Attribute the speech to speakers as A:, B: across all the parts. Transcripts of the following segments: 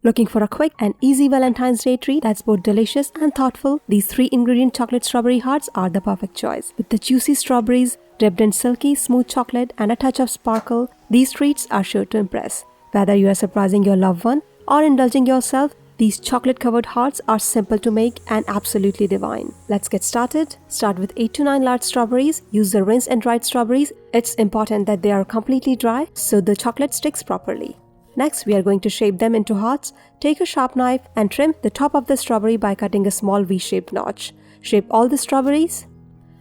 A: Looking for a quick and easy Valentine's Day treat that's both delicious and thoughtful? These 3-ingredient chocolate strawberry hearts are the perfect choice. With the juicy strawberries, dipped in silky, smooth chocolate, and a touch of sparkle, these treats are sure to impress. Whether you are surprising your loved one or indulging yourself, these chocolate-covered hearts are simple to make and absolutely divine. Let's get started. Start with 8 to 9 large strawberries. Use the rinsed and dried strawberries. It's important that they are completely dry so the chocolate sticks properly. Next, we are going to shape them into hearts. Take a sharp knife and trim the top of the strawberry by cutting a small V-shaped notch. Shape all the strawberries.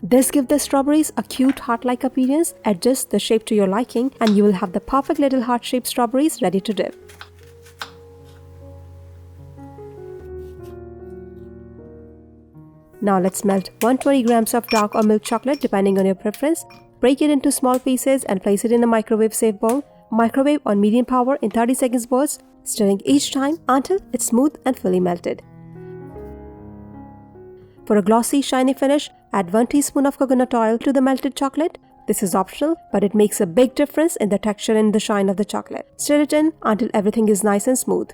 A: This gives the strawberries a cute heart-like appearance. Adjust the shape to your liking and you will have the perfect little heart-shaped strawberries ready to dip. Now let's melt 120 grams of dark or milk chocolate depending on your preference. Break it into small pieces and place it in a microwave-safe bowl. Microwave on medium power in 30 seconds bursts, stirring each time until it's smooth and fully melted. For a glossy, shiny finish, add 1 teaspoon of coconut oil to the melted chocolate. This is optional, but it makes a big difference in the texture and the shine of the chocolate. Stir it in until everything is nice and smooth.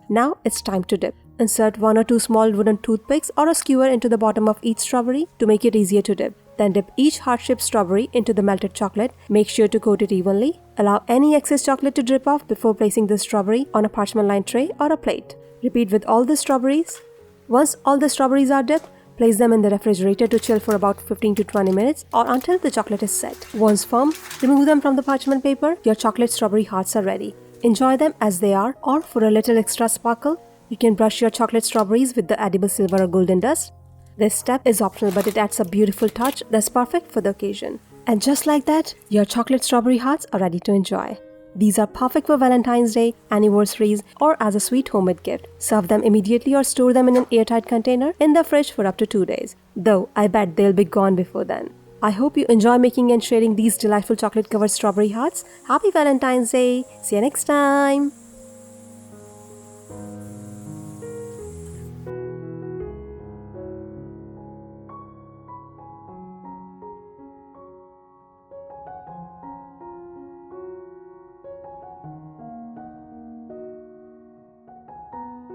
A: Now it's time to dip. Insert 1 or 2 small wooden toothpicks or a skewer into the bottom of each strawberry to make it easier to dip. Then dip each heart-shaped strawberry into the melted chocolate. Make sure to coat it evenly. Allow any excess chocolate to drip off before placing the strawberry on a parchment-lined tray or a plate. Repeat with all the strawberries. Once all the strawberries are dipped, place them in the refrigerator to chill for about 15 to 20 minutes or until the chocolate is set. Once firm, remove them from the parchment paper. Your chocolate strawberry hearts are ready. Enjoy them as they are, or for a little extra sparkle, you can brush your chocolate strawberries with the edible silver or golden dust. This step is optional, but it adds a beautiful touch that's perfect for the occasion. And just like that, your chocolate strawberry hearts are ready to enjoy. These are perfect for Valentine's Day, anniversaries, or as a sweet homemade gift. Serve them immediately or store them in an airtight container in the fridge for up to 2 days. Though, I bet they'll be gone before then. I hope you enjoy making and sharing these delightful chocolate-covered strawberry hearts. Happy Valentine's Day! See you next time!